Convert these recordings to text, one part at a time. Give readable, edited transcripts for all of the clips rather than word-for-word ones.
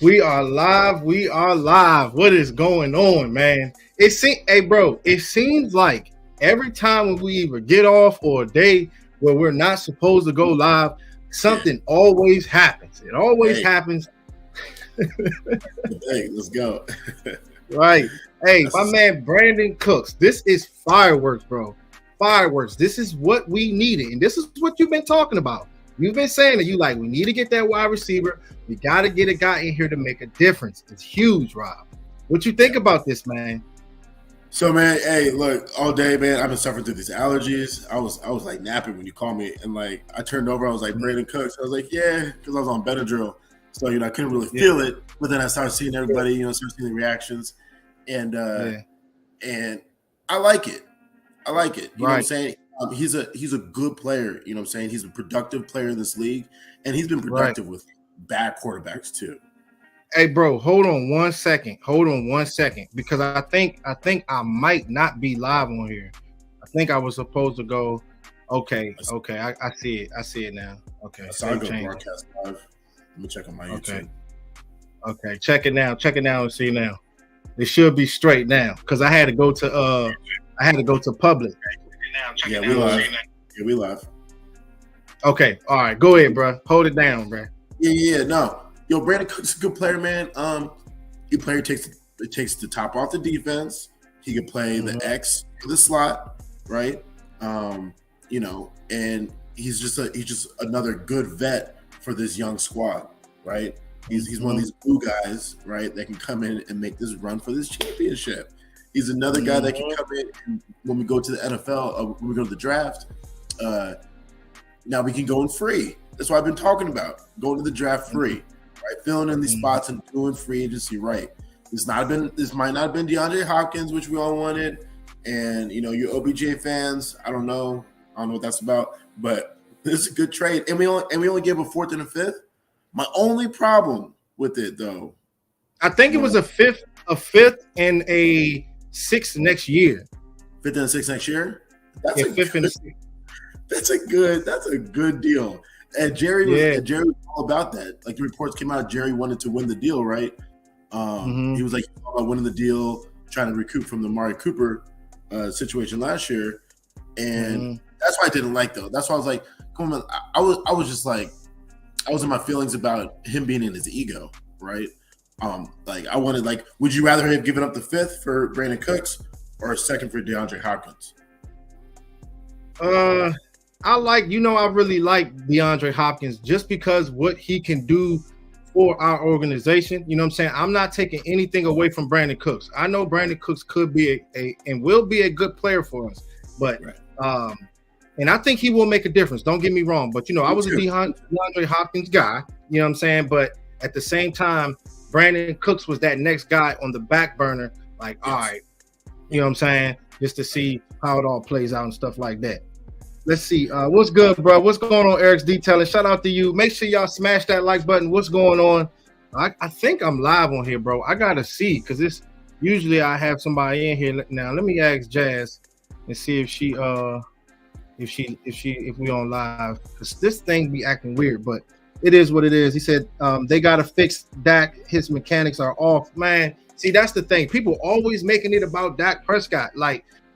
We are live. We are live. What is going on, man? It seems like every time when we either get off or a day where we're not supposed to go live, something always happens. It always happens. Hey, let's go. Right. Hey, my man Brandin Cooks. This is fireworks, bro. Fireworks. This is what we needed. And this is what you've been talking about. You've been saying that we need to get that wide receiver. We got to get a guy in here to make a difference. It's huge, Rob. What you think about this, man? So, man, hey, look, all day, man, I've been suffering through these allergies. I was like napping when you called me, and like I turned over, I was like Brandin Cooks. I was like, yeah, because I was on Benadryl, so I couldn't really feel it. But then I started seeing everybody, started seeing the reactions, and and I like it. I like it. You know what I'm saying? He's a good player. You know what I'm saying? He's a productive player in this league, and he's been productive with bad quarterbacks too. Hey, bro, hold on one second, because I think I might not be live on here. I think I was supposed to go. Okay, I see it now. Okay, so I go broadcast live. Let me check on my YouTube. Okay, check it now and see now. It should be straight now because I had to go to public. Yeah, we live. Yeah, we live. Okay, all right, go ahead, bro. Hold it down, bro. Yeah, no. Yo, Brandin Cooks is a good player, man. He takes the top off the defense. He can play the X for the slot, right? And he's just another good vet for this young squad, right? He's one of these blue guys, right, that can come in and make this run for this championship. He's another guy that can come in and when we go to the NFL, when we go to the draft. Now we can go in free. That's what I've been talking about. Going to the draft free, right? Filling in these spots and doing free agency right. This might not have been DeAndre Hopkins, which we all wanted. And your OBJ fans, I don't know what that's about, but this is a good trade. And we only gave a fourth and a fifth. My only problem with it, though, I think it was a fifth and a sixth next year. Fifth and a sixth next year. That's a good deal. And Jerry was all about that. Like the reports came out, Jerry wanted to win the deal, right? He was like all about winning the deal, trying to recoup from the Amari Cooper situation last year, and that's why I didn't like though. That's why I was like, come on, I was in my feelings about him being in his ego, right? I wanted would you rather have given up the fifth for Brandin Cooks or a second for DeAndre Hopkins? I really like DeAndre Hopkins just because what he can do for our organization. You know what I'm saying? I'm not taking anything away from Brandin Cooks. I know Brandin Cooks could be and will be a good player for us, but and I think he will make a difference. Don't get me wrong, but I was a DeAndre Hopkins guy. You know what I'm saying? But at the same time, Brandin Cooks was that next guy on the back burner. All right, you know what I'm saying? Just to see how it all plays out and stuff like that. Let's see. What's good, bro? What's going on, Eric's Detailing? Shout out to you. Make sure y'all smash that like button. What's going on? I think I'm live on here, bro. I gotta see because this usually I have somebody in here now. Let me ask Jazz and see if we on live because this thing be acting weird, but it is what it is. He said they gotta fix Dak. His mechanics are off, man. See, that's the thing. People always making it about Dak Prescott.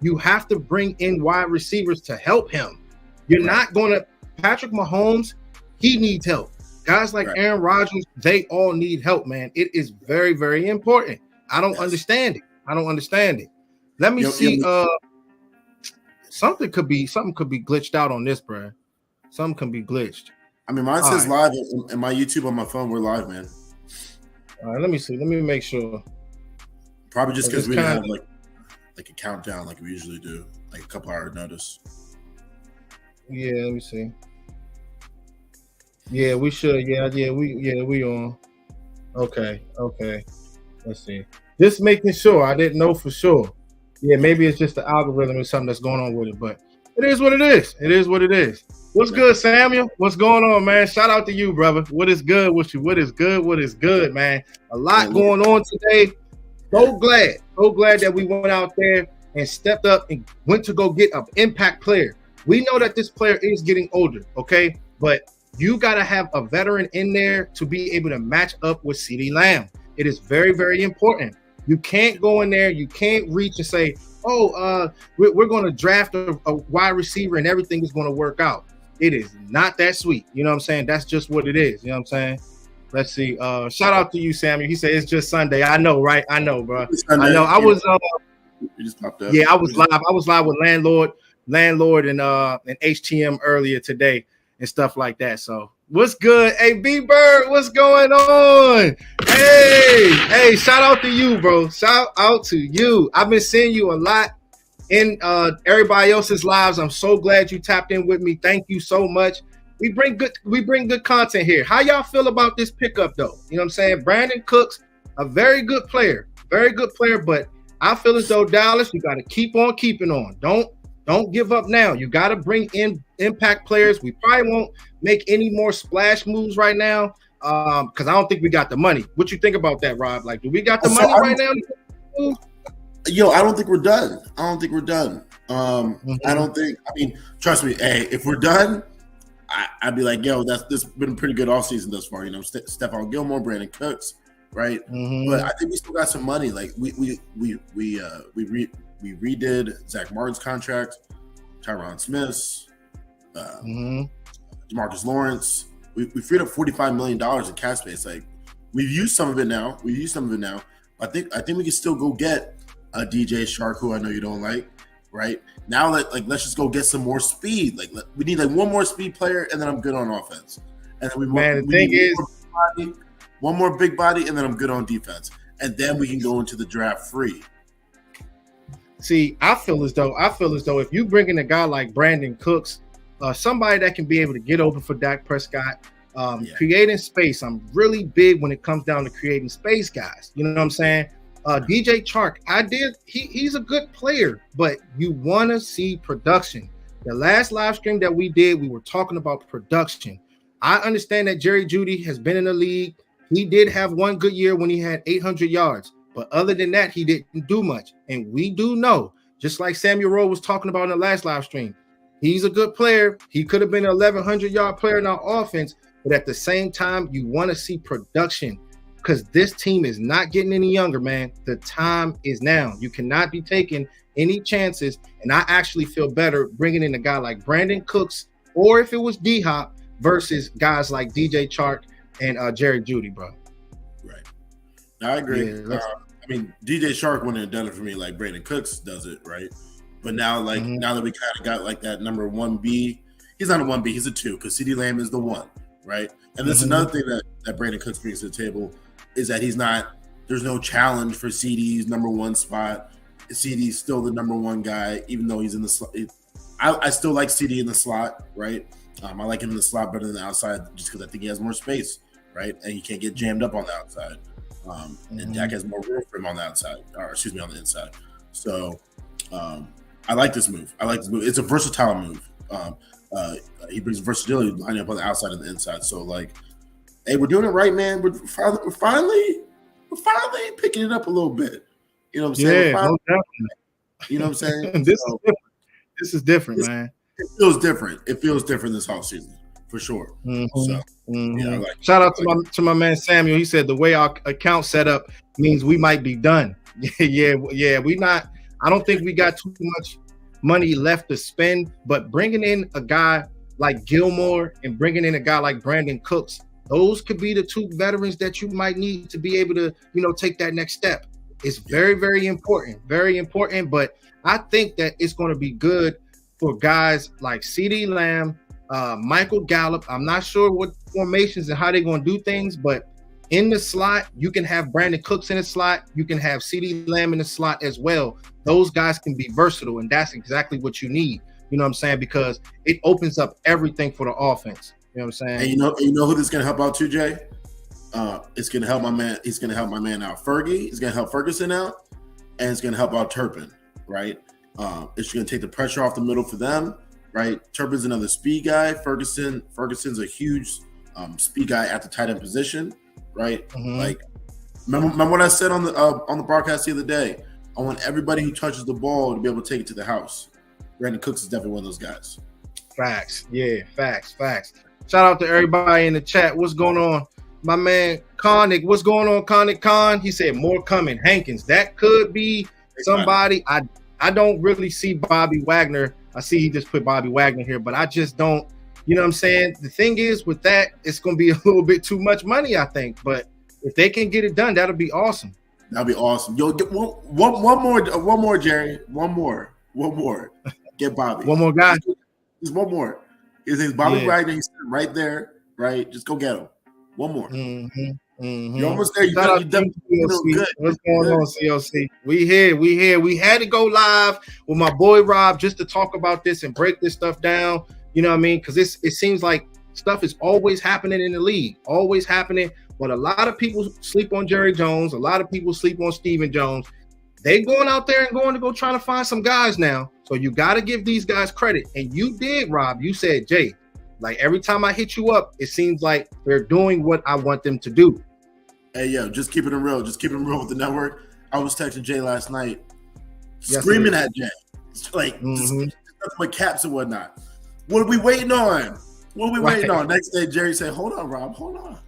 You have to bring in wide receivers to help him. You're not going to – Patrick Mahomes, he needs help. Guys like Aaron Rodgers, they all need help, man. It is very, very important. I don't understand it. Let me see. Something could be glitched out on this, bro. Something can be glitched. I mean, mine says live in my YouTube on my phone. We're live, man. All right, let me see. Let me make sure. Probably just because we didn't have a countdown like we usually do, like a couple hour notice. Yeah, let me see. Yeah, we should. We on. Okay. Let's see. Just making sure. I didn't know for sure. Yeah, maybe it's just the algorithm or something that's going on with it, but it is what it is. What's good, Samuel? What's going on, man? Shout out to you, brother. What is good with you? What is good, man? A lot going on today. So glad that we went out there and stepped up and went to go get an impact player. We know that this player is getting older, okay? But you got to have a veteran in there to be able to match up with CeeDee Lamb. It is very, very important. You can't go in there. You can't reach and say, oh, we're going to draft a wide receiver and everything is going to work out. It is not that sweet. You know what I'm saying? That's just what it is. You know what I'm saying? Let's see. Shout out to you, Samuel. He said it's just Sunday. I know, right? I know, bro. I know. I was you just popped up. Yeah, I was live. I was live with Landlord and HTM earlier today and stuff like that. So what's good? Hey, B-Bird, what's going on? Hey, shout out to you, bro. Shout out to you. I've been seeing you a lot in everybody else's lives. I'm so glad you tapped in with me. Thank you so much. We bring good content here. How y'all feel about this pickup, though? You know what I'm saying? Brandin Cooks, a very good player, but I feel as though Dallas, you got to keep on keeping on. Don't give up now. You got to bring in impact players. We probably won't make any more splash moves right now because I don't think we got the money. What you think about that, Rob? Like, do we got the money right now? Yo, I don't think we're done. I don't think. I mean, trust me. Hey, if we're done, I'd be like, yo, this been a pretty good all season thus far. You know, Stephon Gilmore, Brandin Cooks, right? But I think we still got some money. Like we redid Zach Martin's contract, Tyron Smith's, DeMarcus Lawrence. We freed up $45 million in cap space. Like we've used some of it now. I think we can still go get a DJ Shark, who I know you don't like, right? Now, let's just go get some more speed. Like we need one more speed player, and then I'm good on offense. And then one more big body, and then I'm good on defense. And then we can go into the draft free. See, I feel as though if you bring in a guy like Brandin Cooks, somebody that can be able to get open for Dak Prescott, creating space. I'm really big when it comes down to creating space, guys. You know what I'm saying? DJ Chark, he's a good player, but you want to see production. The last live stream that we did, we were talking about production. I understand that Jerry Jeudy has been in the league. He did have one good year when he had 800 yards, but other than that, he didn't do much. And we do know, just like Samuel Rowe was talking about in the last live stream, he's a good player. He could have been an 1,100-yard player in our offense, but at the same time, you want to see production. Because this team is not getting any younger, man. The time is now. You cannot be taking any chances. And I actually feel better bringing in a guy like Brandin Cooks, or if it was D-Hop, versus guys like DJ Chark and Jerry Jeudy, bro. Right. I agree. I mean, DJ Chark wouldn't have done it for me like Brandin Cooks does it, right? But now, now that we kind of got like that number 1B, he's not a 1B, he's a 2, because CeeDee Lamb is the 1, right? And that's another thing that Brandin Cooks brings to the table, is that there's no challenge for CeeDee's number 1 spot. CeeDee's still the number 1 guy, even though he's in the slot. I still like CeeDee in the slot, right? I like him in the slot better than the outside just because I think he has more space, right? And he can't get jammed up on the outside. And Dak has more room for him on the outside, on the inside. So I like this move. It's a versatile move. He brings versatility lining up on the outside and the inside. So, hey, we're doing it right, man. We're finally picking it up a little bit. You know what I'm saying? Yeah, you know what I'm saying? This is different, man. It feels different. It feels different this whole season, for sure. So, yeah, shout out to my man Samuel. He said the way our account set up means we might be done. yeah. We not. I don't think we got too much money left to spend. But bringing in a guy like Gilmore and bringing in a guy like Brandin Cooks, those could be the 2 veterans that you might need to be able to, take that next step. It's very, very important. But I think that it's going to be good for guys like CeeDee Lamb, Michael Gallup. I'm not sure what formations and how they're going to do things, but in the slot, you can have Brandin Cooks in the slot. You can have CeeDee Lamb in the slot as well. Those guys can be versatile, and that's exactly what you need. You know what I'm saying? Because it opens up everything for the offense. You know what I'm saying? And you know who this is going to help out too, Jay? It's going to help my man. He's going to help my man out, Fergie. He's going to help Ferguson out, and it's going to help out Turpin, right? It's going to take the pressure off the middle for them, right? Turpin's another speed guy. Ferguson's a huge speed guy at the tight end position, right? Remember what I said on the broadcast the other day? I want everybody who touches the ball to be able to take it to the house. Brandin Cooks is definitely one of those guys. Facts. Yeah, facts. Shout out to everybody in the chat. What's going on? My man Connick, what's going on, Connick Con? He said more coming. Hankins, that could be somebody. I don't really see Bobby Wagner. I see he just put Bobby Wagner here, but I just don't, you know what I'm saying? The thing is with that, it's going to be a little bit too much money, I think. But if they can get it done, that'll be awesome. That'll be awesome. Yo, get one more, Jerry. One more. Get Bobby. One more guy. Just one more. His name's Bobby Wagner. He's right there, right? Just go get him. One more. You're almost there. You're good. What's going on, COC? We here. We had to go live with my boy Rob just to talk about this and break this stuff down. You know what I mean? Because it seems like stuff is always happening in the league, always happening. But a lot of people sleep on Jerry Jones. A lot of people sleep on Stephen Jones. They going out there and going to go try to find some guys now. So you got to give these guys credit. And you did, Rob. You said, Jay, like every time I hit you up, it seems like they're doing what I want them to do. Hey, yo, just keeping it real. Just keeping it real with the network. I was texting Jay last night, screaming at Jay. Like, just with caps and whatnot. What are we waiting on? Waiting on? Next day, Jerry said, hold on, Rob. Hold on.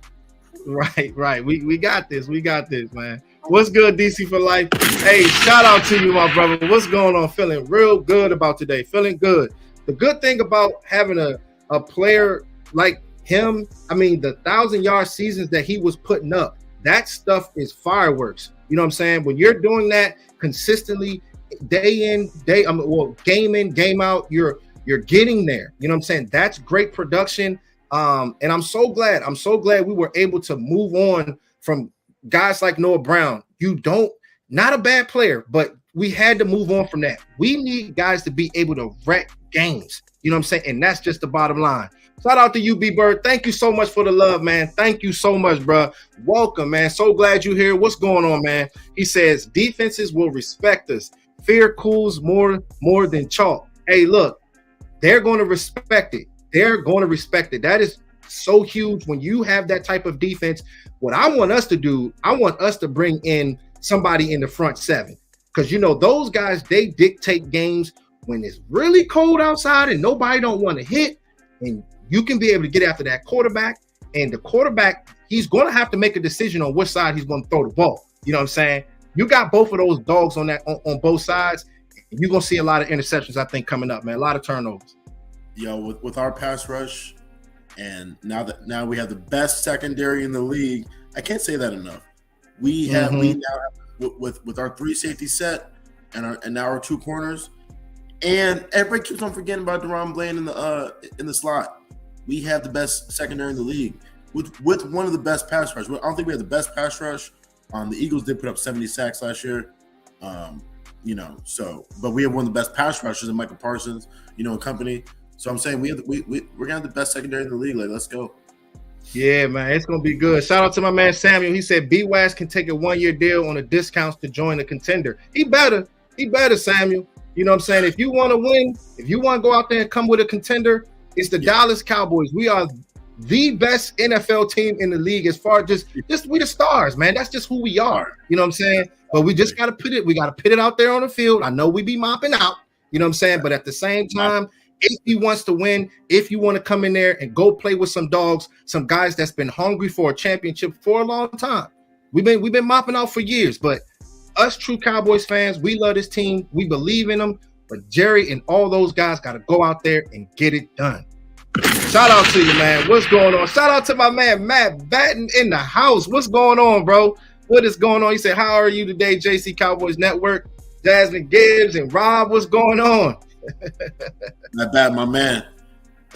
Right. We got this. We got this, man. What's good, DC for life? Hey, shout out to you, my brother. What's going on? Feeling real good about today. Feeling good. The good thing about having a player like him, I mean, the 1,000-yard seasons that he was putting up, that stuff is fireworks. You know what I'm saying? When you're doing that consistently, day in, game in, game out, you're getting there. You know what I'm saying? That's great production. And I'm so glad we were able to move on from guys like Noah Brown. Not a bad player, but we had to move on from that. We need guys to be able to wreck games. You know what I'm saying? And that's just the bottom line. Shout out to you, B-Bird. Thank you so much for the love, man. Thank you so much, bro. Welcome, man. So glad you're here. What's going on, man? He says, defenses will respect us. Fear cools more than chalk. Hey, look, they're going to respect it. They're going to respect it. That is so huge when you have that type of defense. What I want us to do, I want us to bring in somebody in the front seven. Because, you know, those guys, they dictate games when it's really cold outside and nobody don't want to hit. And you can be able to get after that quarterback. And the quarterback, he's going to have to make a decision on which side he's going to throw the ball. You know what I'm saying? You got both of those dogs on both sides. You're going to see a lot of interceptions, I think, coming up, man. A lot of turnovers. Yo, with our pass rush, and now we have the best secondary in the league. I can't say that enough. We now have with our 3 safety set and now our 2 corners, and everybody keeps on forgetting about Deron Blaine in the slot. We have the best secondary in the league with one of the best pass rush. I don't think we have the best pass rush. The Eagles did put up 70 sacks last year. But we have one of the best pass rushers in Michael Parsons, and company. So I'm saying we're gonna have the best secondary in the league. Like, let's go. Yeah, man, it's gonna be good. Shout out to my man Samuel. He said B-Wags can take a 1-year deal on a discounts to join a contender. He better, Samuel. You know what I'm saying? If you want to win, if you want to go out there and come with a contender, it's the Dallas Cowboys. We are the best NFL team in the league as far as just we the stars, man. That's just who we are. You know what I'm saying? But we just gotta put it out there on the field. I know we be mopping out, you know what I'm saying? But at the same time, if he wants to win, if you want to come in there and go play with some dogs, some guys that's been hungry for a championship for a long time. We've been mopping out for years, but us true Cowboys fans, we love this team. We believe in them. But Jerry and all those guys got to go out there and get it done. Shout out to you, man. What's going on? Shout out to my man Matt Batten in the house. What's going on, bro? What is going on? He said, how are you today, JC Cowboys Network? Jasmine Gibbs and Rob, what's going on? Not bad, my man.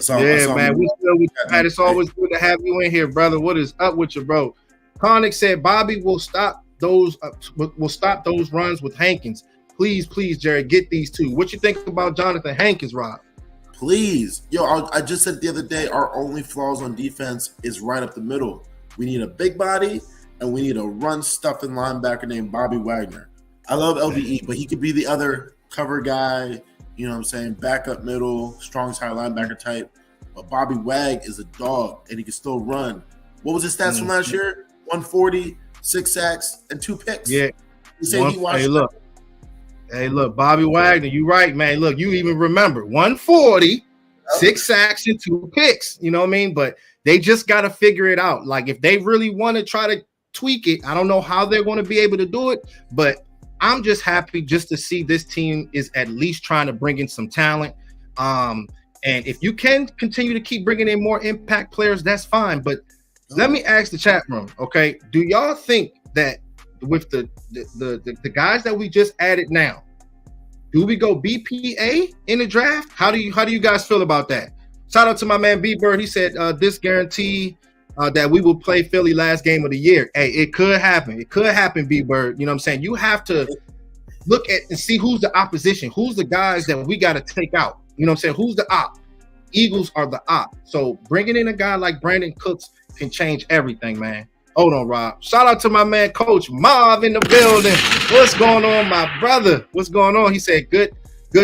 Man. We still with you, man. It's always good to have you in here, brother. What is up with you, bro? Connick said Bobby will stop those runs with Hankins. Please, Jerry, get these 2. What you think about Jonathan Hankins, Rob? Please. Yo, I just said the other day, our only flaws on defense is right up the middle. We need a big body, and we need a run-stuffing linebacker named Bobby Wagner. I love LVE, but he could be the other cover guy, you know what I'm saying, backup middle, strong side linebacker type. But Bobby Wag is a dog, and he can still run. What was his stats from last year? 140, 6 sacks, and 2 picks. Yeah. Hey, look, Bobby Wagner, you right, man. Look, you even remember 140, 6 sacks and 2 picks. You know what I mean? But they just got to figure it out. Like, if they really want to try to tweak it, I don't know how they're going to be able to do it, but I'm just happy just to see this team is at least trying to bring in some talent. And if you can continue to keep bringing in more impact players, that's fine. But let me ask the chat room, okay? Do y'all think that with the guys that we just added now, do we go BPA in the draft? How do you guys feel about that? Shout out to my man B Bird. He said this guarantee that we will play Philly last game of the year. Hey, it could happen. It could happen, B Bird. You know what I'm saying? You have to look at and see who's the opposition, who's the guys that we got to take out. You know what I'm saying? Who's the op? Eagles are the op. So bringing in a guy like Brandin Cooks can change everything, man. Hold on, Rob. Shout out to my man, Coach Marv in the building. What's going on, my brother? What's going on? He said, good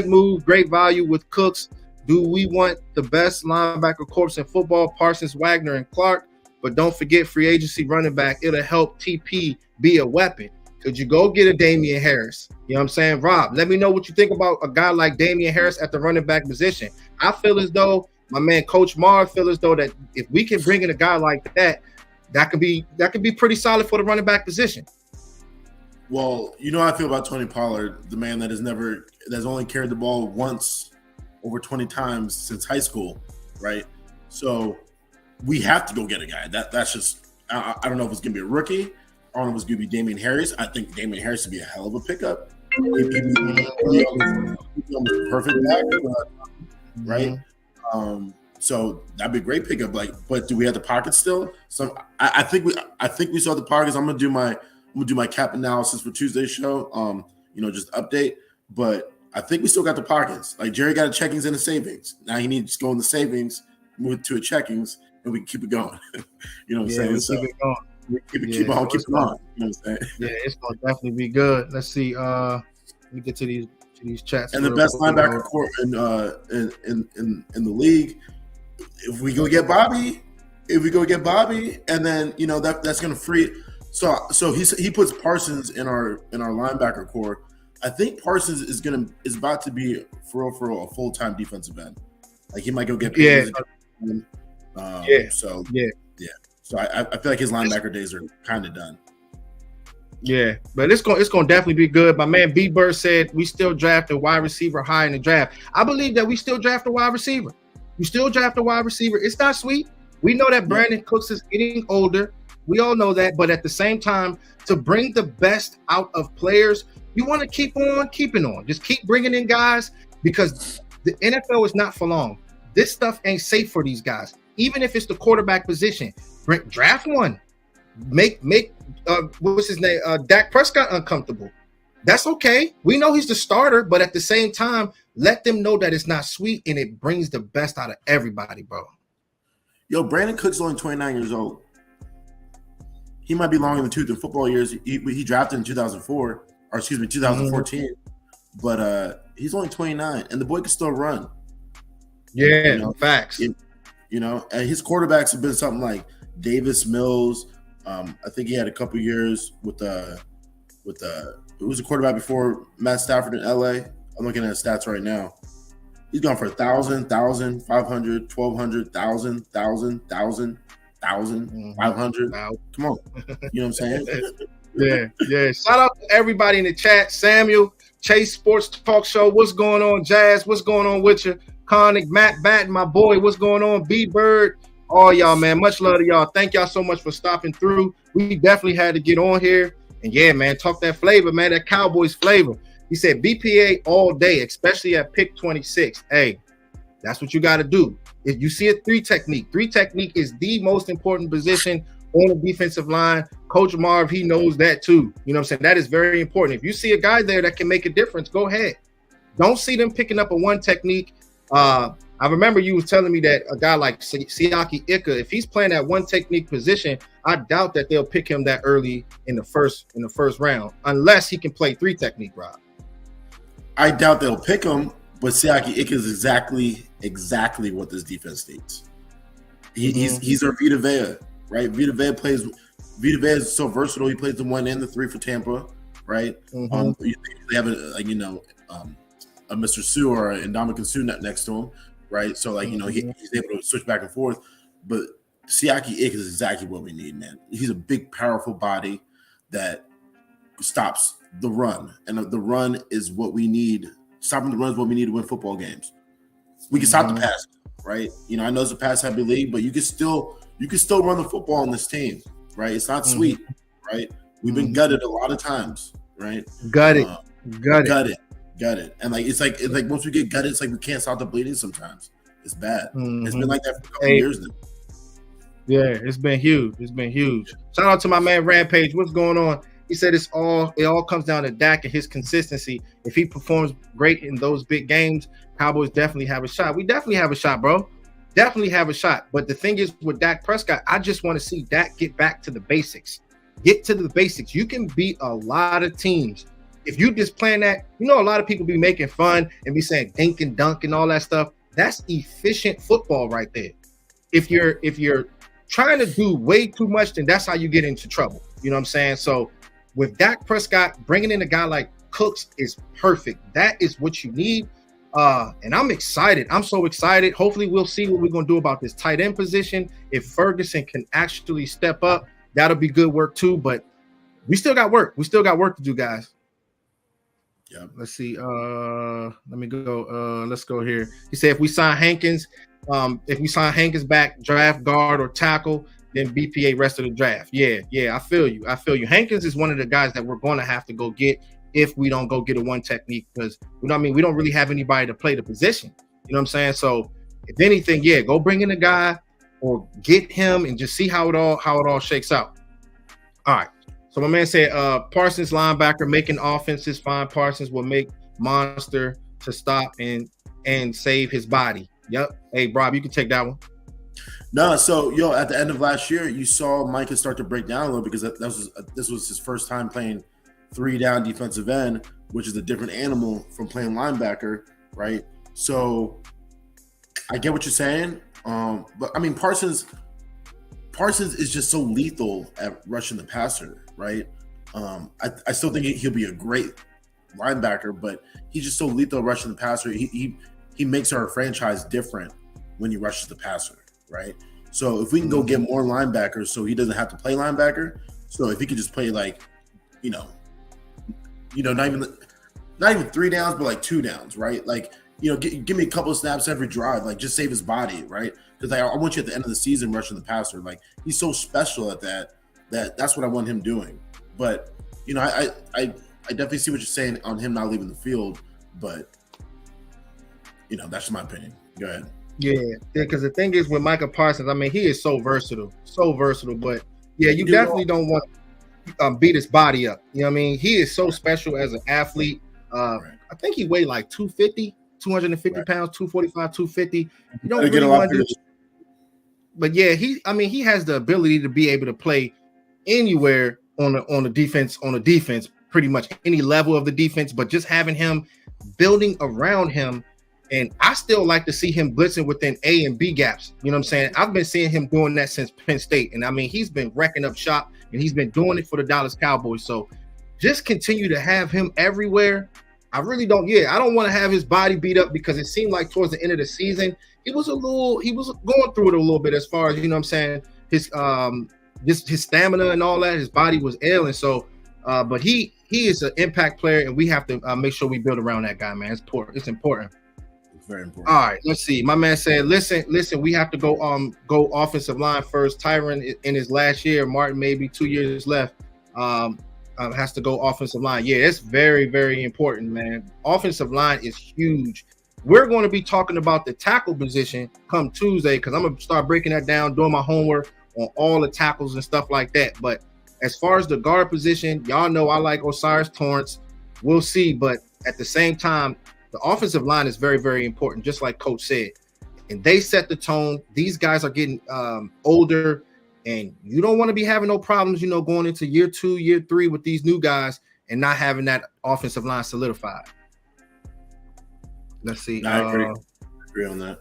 move, great value with Cooks. Do we want the best linebacker corps in football? Parsons, Wagner, and Clark. But don't forget free agency running back. It'll help TP be a weapon. Could you go get a Damian Harris? You know what I'm saying? Rob, let me know what you think about a guy like Damian Harris at the running back position. I feel as though my man, Coach Marv, feel as though that if we can bring in a guy like that, that could be pretty solid for the running back position. Well, you know how I feel about Tony Pollard, the man that has only carried the ball once over 20 times since high school, right? So we have to go get a guy. That's just I don't know if it's gonna be a rookie. I don't know if it's gonna be Damian Harris. I think Damian Harris would be a hell of a pickup. He'd be the perfect back, right? So that'd be a great pickup. But do we have the pockets still? So I think we saw the pockets. I'm gonna do my cap analysis for Tuesday's show. Just update. But I think we still got the pockets. Like, Jerry got a checkings and a savings. Now he needs to go in the savings, move to a checkings, and we can keep it going. You know what I'm saying? So keep it going. Keep it on. You know what I'm saying? Yeah, it's gonna definitely be good. Let's see. Let me get to these chats. And the best linebacker core in the league. If we go get Bobby, and then that's gonna free. So he puts Parsons in our linebacker core. I think Parsons is about to be for real a full-time defensive end. Like, he might go get paid. So I feel like his linebacker days are kind of done. Yeah, but it's going to definitely be good. My man B Bird said we still draft a wide receiver high in the draft. I believe that we still draft a wide receiver. We still draft a wide receiver. It's not sweet. We know that Brandin Cooks is getting older. We all know that. But at the same time, to bring the best out of players, you want to keep on keeping on. Just keep bringing in guys, because the NFL is not for long. This stuff ain't safe for these guys. Even if it's the quarterback position, draft one. Make what's his name? Dak Prescott uncomfortable. That's okay. We know he's the starter, but at the same time, let them know that it's not sweet and it brings the best out of everybody, bro. Yo, Brandin Cooks is only 29 years old. He might be long in the tooth in football years. He drafted in 2014. But he's only 29, and the boy can still run. Yeah, facts. And his quarterbacks have been something like Davis Mills. I think he had a couple years with who was a quarterback before Matt Stafford in LA. I'm looking at his stats right now. He's gone for 1,000, 1,000, 500, 1,200, 1,000, 1,000, 1,000, 1,000, 500. Come on. You know what I'm saying? Yeah. Shout out to everybody in the chat. Samuel, Chase Sports Talk Show. What's going on, Jazz? What's going on with you? Connick, Matt Batten, my boy. What's going on? B Bird. All y'all, man. Much love to y'all. Thank y'all so much for stopping through. We definitely had to get on here. And yeah, man, talk that flavor, man, that Cowboys flavor. He said BPA all day, especially at pick 26. Hey, that's what you got to do. If you see a three technique is the most important position on the defensive line. Coach Marv, he knows that too. You know what I'm saying? That is very important. If you see a guy there that can make a difference, go ahead. Don't see them picking up a one technique. I remember you was telling me that a guy like Siaki Ika, if he's playing that one technique position, I doubt that they'll pick him that early in the first round, unless he can play three technique, Rob. I doubt they'll pick him, but Siaki Ika is exactly what this defense needs. He's our Vita Vea, right? Vita Vea is so versatile. He plays the 1 and the 3 for Tampa, right? They have a Mr. Sue or a Ndamukong Suh next to him. right? So like he's able to switch back and forth. But Siaki Ike is exactly what we need, man. He's a big, powerful body that stops the run, and the run is what we need. Stopping the run is what we need to win football games. We can stop the pass, right? I know it's a pass-heavy league, but you can still run the football on this team, right? It's not sweet, right? We've been gutted a lot of times, right? Gutted. And it's like once we get gutted, it's like we can't stop the bleeding sometimes. It's bad. It's been like that for a couple years now. Yeah, it's been huge. Shout out to my man Rampage. What's going on? He said it all comes down to Dak and his consistency. If he performs great in those big games, Cowboys definitely have a shot. We definitely have a shot, bro. Definitely have a shot. But the thing is with Dak Prescott, I just want to see Dak get back to the basics. Get to the basics. You can beat a lot of teams. If you just plan that, a lot of people be making fun and be saying dink and dunk and all that stuff. That's efficient football right there. If you're trying to do way too much, then that's how you get into trouble. You know what I'm saying? So with Dak Prescott, bringing in a guy like Cooks is perfect. That is what you need. And I'm excited. I'm so excited. Hopefully we'll see what we're going to do about this tight end position. If Ferguson can actually step up, that'll be good work too. But we still got work. We still got work to do, guys. Yeah. Let's see. Let me go. Let's go here. He said if we sign Hankins back, draft guard or tackle, then BPA rest of the draft. Yeah, I feel you. Hankins is one of the guys that we're going to have to go get if we don't go get a one technique, because we don't really have anybody to play the position. You know what I'm saying? So if anything, go bring in a guy or get him and just see how it all shakes out. All right. So my man said Parsons linebacker making offenses fine. Parsons will make monster to stop and save his body. Yep. Hey, Rob, you can take that one. No, so at the end of last year, you saw Micah start to break down a little because this was his first time playing 3-down defensive end, which is a different animal from playing linebacker, right? So I get what you're saying, but I mean Parsons is just so lethal at rushing the passer, right? I still think he'll be a great linebacker, but he's just so lethal at rushing the passer. He makes our franchise different when he rushes the passer. Right. So if we can go get more linebackers so he doesn't have to play linebacker. So if he could just play not even 3 downs, but like 2 downs, right? Like, give me a couple of snaps every drive, like just save his body, right? Because I want you at the end of the season rushing the passer. Like he's so special at that's what I want him doing. But I definitely see what you're saying on him not leaving the field, but that's just my opinion. Go ahead. Yeah, because the thing is with Micah Parsons, I mean, he is so versatile, but you definitely don't want to beat his body up. You know what I mean? He is so special as an athlete. Right. I think he weighed like 250 right. pounds, 245, 250. You don't really want to do. But he has the ability to be able to play anywhere on the defense, pretty much any level of the defense, but just having him building around him. And I still like to see him blitzing within A and B gaps. You know what I'm saying? I've been seeing him doing that since Penn State. And I mean, he's been wrecking up shop and he's been doing it for the Dallas Cowboys. So just continue to have him everywhere. I really don't. I don't want to have his body beat up because it seemed like towards the end of the season, he was going through it a little bit as far as, you know what I'm saying? His stamina and all that, his body was ailing. So, but he is an impact player and we have to make sure we build around that guy, man. It's important. Very important. All right, let's see. My man said, listen, we have to go offensive line first. Tyron in his last year, Martin maybe 2 years left, has to go offensive line. Yeah, it's very, very important, man. Offensive line is huge. We're going to be talking about the tackle position come Tuesday because I'm going to start breaking that down, doing my homework on all the tackles and stuff like that. But as far as the guard position, y'all know I like Osiris Torrance. We'll see. But at the same time, the offensive line is very, very important, just like Coach said. And they set the tone. These guys are getting older, and you don't want to be having no problems, going into year 2, year 3 with these new guys and not having that offensive line solidified. Let's see. I agree on that.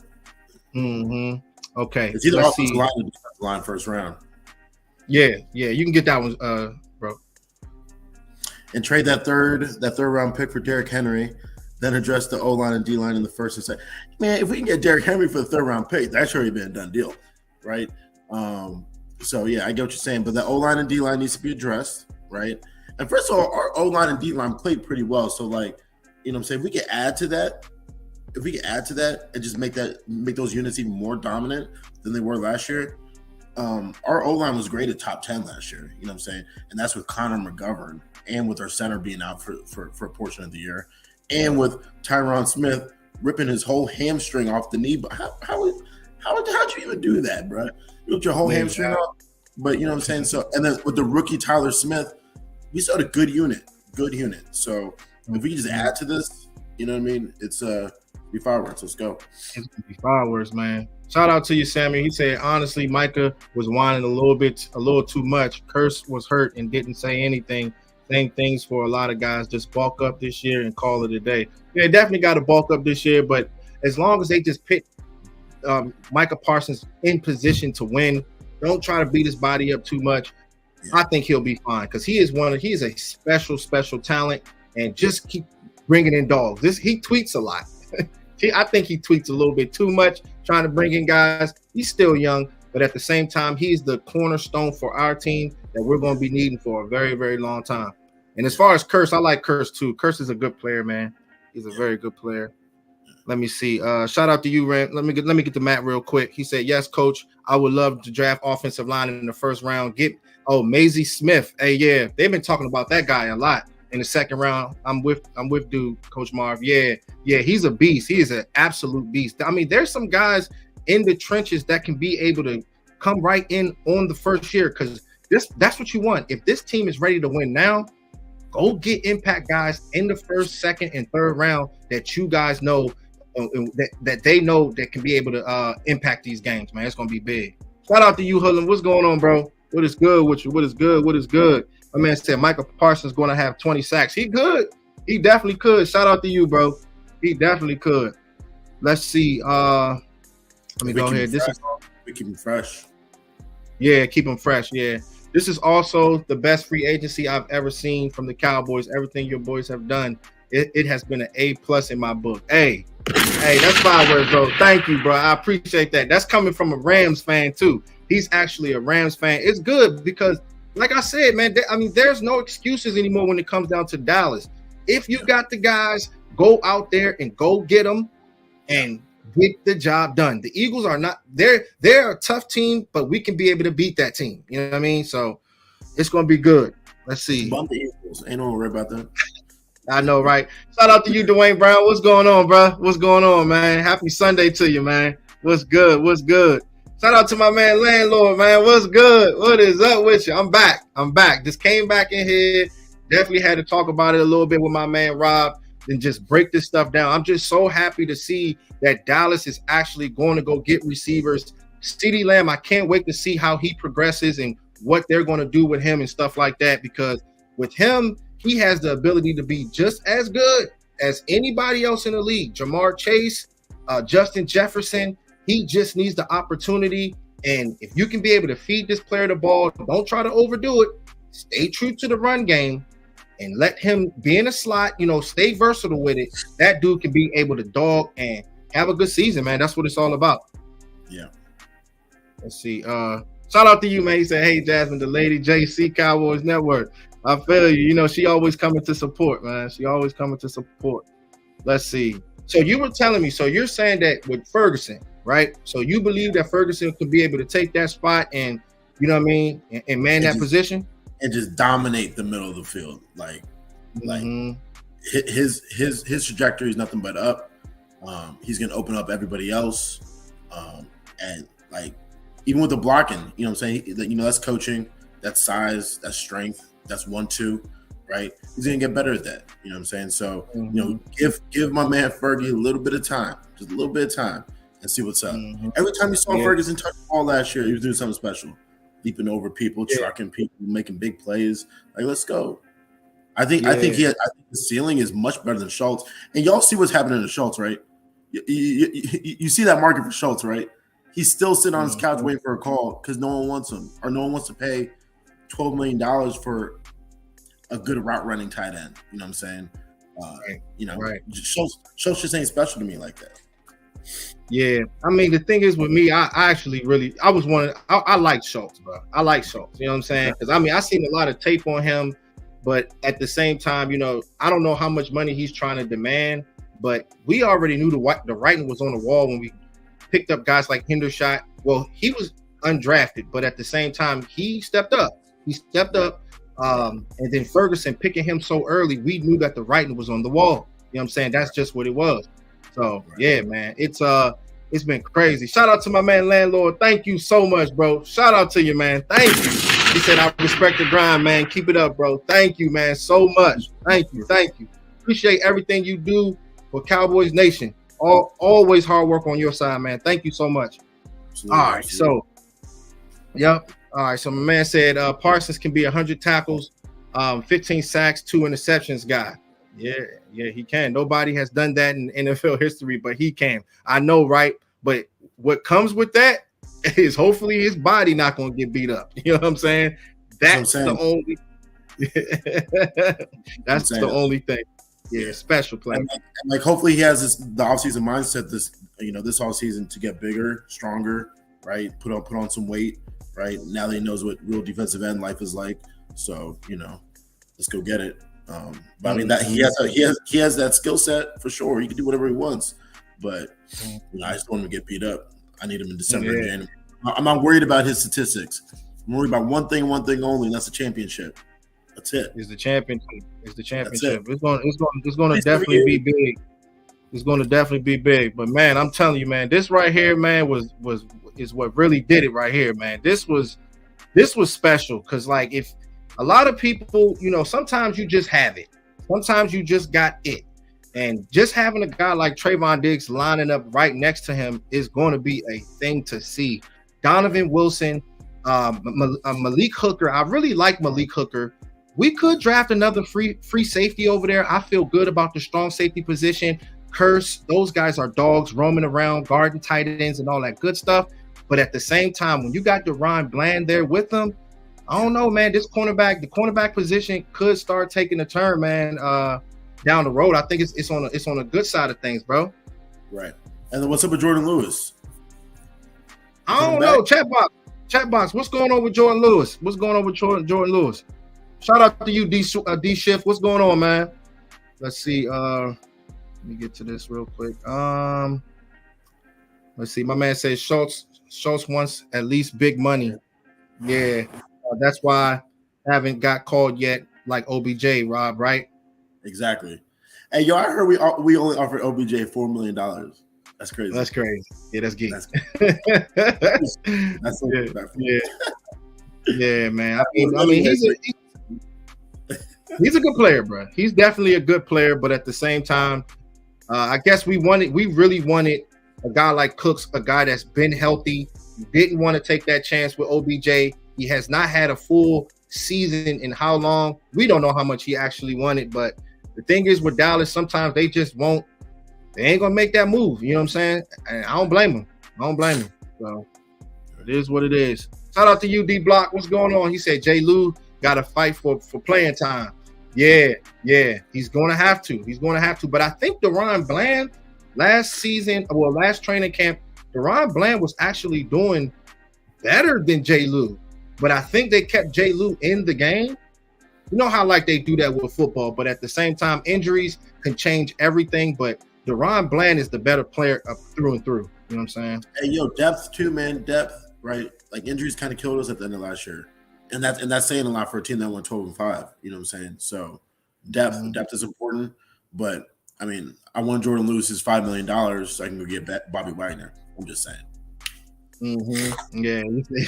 Okay. It's either offensive line or defensive line first round. Yeah, you can get that one, bro. And trade that third round pick for Derrick Henry. then address the O-line and D-line in the first and second. Man, if we can get Derrick Henry for the third-round pick, that's already been a done deal, right? So, yeah, I get what you're saying. But the O-line and D-line needs to be addressed, right? And first of all, our O-line and D-line played pretty well. So, like, you know what I'm saying? If we can add to that and just make those units even more dominant than they were last year, our O-line was great at top 10 last year, you know what I'm saying? And that's with Connor McGovern and with our center being out for a portion of the year and with Tyron Smith ripping his whole hamstring off the knee. But how'd you even do that, bro? You ripped your whole hamstring off? But you know what I'm saying? So, and then with the rookie Tyler Smith, we saw a good unit. So if we can just add to this, you know what I mean? It's be fireworks. Let's go. It's gonna be fireworks, man. Shout out to you, Sammy. He said, honestly, Micah was whining a little too much. Curse was hurt and didn't say anything. Same things for a lot of guys. Just bulk up this year and call it a day. Yeah, definitely got to bulk up this year, but as long as they just pick Micah Parsons in position to win, don't try to beat his body up too much. I think he'll be fine because he is a special talent, and just keep bringing in dogs. He tweets a lot. I think he tweets a little bit too much, trying to bring in guys. He's still young, but at the same time, he's the cornerstone for our team that we're going to be needing for a very, very long time. And as far as Curse, I like Curse too. Curse is a good player, man. He's a very good player. Let me see. Shout out to you, Rand. Let me get to Matt real quick. He said, yes, coach, I would love to draft offensive line in the first round. Maisie Smith. Hey, yeah, they've been talking about that guy a lot. In the second round, I'm with dude, Coach Marv. Yeah, he's a beast. He is an absolute beast. I mean, there's some guys in the trenches that can be able to come right in on the first year because that's what you want. If this team is ready to win now, go get impact guys in the first, second, and third round that you guys know that they know that can be able to impact these games, man. It's gonna be big. Shout out to you, Hullen. What's going on, bro? What is good with you? What is good? My man said Michael Parsons going to have 20 sacks. He could. He definitely could. Shout out to you, bro. He definitely could. Let's see. Let me go ahead. We keep him fresh. Yeah, keep him fresh. Yeah. This is also the best free agency I've ever seen from the Cowboys. Everything your boys have done, it has been an A+ in my book. Hey, that's 5 words, bro. Thank you, bro. I appreciate that. That's coming from a Rams fan, too. He's actually a Rams fan. It's good because, like I said, man, there's no excuses anymore when it comes down to Dallas. If you got the guys, go out there and go get them and get the job done. The Eagles are not – they're a tough team, but we can be able to beat that team. You know what I mean? So it's going to be good. Let's see. Bump the Eagles. Ain't no worry about that. I know, right? Shout out to you, Dwayne Brown. What's going on, bro? What's going on, man? Happy Sunday to you, man. What's good? Shout out to my man, Landlord, man. What's good? What is up with you? I'm back. Just came back in here. Definitely had to talk about it a little bit with my man, Rob, and just break this stuff down. I'm just so happy to see that Dallas is actually going to go get receivers. CeeDee Lamb, I can't wait to see how he progresses and what they're going to do with him and stuff like that, because with him, he has the ability to be just as good as anybody else in the league. Jamar Chase, Justin Jefferson, he just needs the opportunity. And if you can be able to feed this player the ball, don't try to overdo it. Stay true to the run game and let him be in a slot, stay versatile with it. That dude can be able to dog and have a good season, man. That's what it's all about. Yeah. Let's see. Shout out to you, man. He said, hey, Jasmine, the lady JC Cowboys Network. I feel you. She always coming to support, man. She always coming to support. Let's see. So you were telling me, so you're saying that with Ferguson, right? So you believe that Ferguson could be able to take that spot and, you know what I mean, and man that position? And just dominate the middle of the field. His trajectory is nothing but up. He's going to open up everybody else. And even with the blocking, you know what I'm saying? That's coaching, that's size, that's strength. That's 1-2, right? He's gonna get better at that. You know what I'm saying? So, give my man Fergie a little bit of time, just a little bit of time, and see what's up. Every time you saw Ferguson touch the ball last year, he was doing something special, leaping over people, trucking people, making big plays. Let's go. I think the ceiling is much better than Schultz. And y'all see what's happening to Schultz, right? You see that market for Schultz, right? He's still sitting on his couch waiting for a call because no one wants him, or no one wants to pay $12 million for a good route running tight end. You know what I'm saying? Right. Schultz just ain't special to me like that. Yeah, I mean the thing is with me, I actually really I like Schultz, bro. I like Schultz. You know what I'm saying? Because I mean I seen a lot of tape on him, but at the same time, I don't know how much money he's trying to demand. But we already knew the writing was on the wall when we picked up guys like Hendershot. Well, he was undrafted, but at the same time, he stepped up. And then Ferguson picking him so early, we knew that the writing was on the wall. You know what I'm saying? That's just what it was. So yeah, man, it's been crazy. Shout out to my man Landlord. Thank you so much, bro. Shout out to you, man. Thank you. He said I respect the grind, man. Keep it up, bro. Thank you, man, so much. Thank you. Appreciate everything you do for Cowboys Nation. Always hard work on your side, man. Thank you so much. Absolutely. All right, so yep. All right, so my man said Parsons can be 100 tackles, 15 sacks, 2 interceptions guy. Yeah, he can. Nobody has done that in NFL history, but he can. I know, right? But what comes with that is hopefully his body not going to get beat up. You know what I'm saying? That's the only. That's the only thing. Yeah, special play. And like hopefully he has the offseason mindset this offseason to get bigger, stronger, right? Put on some weight, right? Now that he knows what real defensive end life is like. So, let's go get it. But I mean that he has that skill set for sure. He can do whatever he wants. But I just don't want him to get beat up. I need him in December and January. I'm not worried about his statistics. I'm worried about one thing only, and that's the championship. That's it. It's the championship. It's going to definitely be big. It's going to definitely be big. But man, I'm telling you, man, this right here, man, is what really did it right here, man. This was special because like if a lot of people, sometimes you just have it. Sometimes you just got it. And just having a guy like Trayvon Diggs lining up right next to him is going to be a thing to see. Donovan Wilson, Malik Hooker. I really like Malik Hooker. We could draft another free safety over there. I feel good about the strong safety position. Curse, those guys are dogs roaming around, guarding tight ends and all that good stuff. But at the same time, when you got DeRon Bland there with them, I don't know, man. The cornerback position could start taking a turn, man. Down the road, I think it's on a good side of things, bro. Right. And then what's up with Jordan Lewis? I don't know. Chat box. What's going on with Jordan Lewis? What's going on with Jordan Lewis? Shout out to you, D Shift. What's going on, man? Let's see. Let me get to this real quick. Let's see. My man says Schultz wants at least big money. Yeah, that's why I haven't got called yet, like OBJ, Rob. Right? Exactly. Hey, yo, I heard we only offered OBJ $4 million. That's crazy. That's crazy. Yeah, that's geek. That's yeah, man. I mean, he's a good player, bro. He's definitely a good player, but at the same time, I guess we really wanted a guy like Cooks, a guy that's been healthy. Didn't want to take that chance with OBJ. He has not had a full season in how long? We don't know how much he actually wanted, but the thing is with Dallas, sometimes they just won't. They ain't gonna make that move. You know what I'm saying? And I don't blame him. So it is what it is. Shout out to you, D Block. What's going on? He said Jay Lou got to fight for playing time. Yeah. He's gonna have to. But I think DeRon Bland last training camp, DeRon Bland was actually doing better than Jay Lou. But I think they kept Jay Lou in the game. You know how like they do that with football, but at the same time, injuries can change everything. But DeRon Bland is the better player through and through. You know what I'm saying? Hey, yo, depth too, man. Depth, right? Like injuries kind of killed us at the end of last year, and that's saying a lot for a team that went 12-5. You know what I'm saying? So depth is important. But I mean, I want Jordan Lewis's $5 million so I can go get Bobby Wagner. I'm just saying. Mm-hmm. Yeah,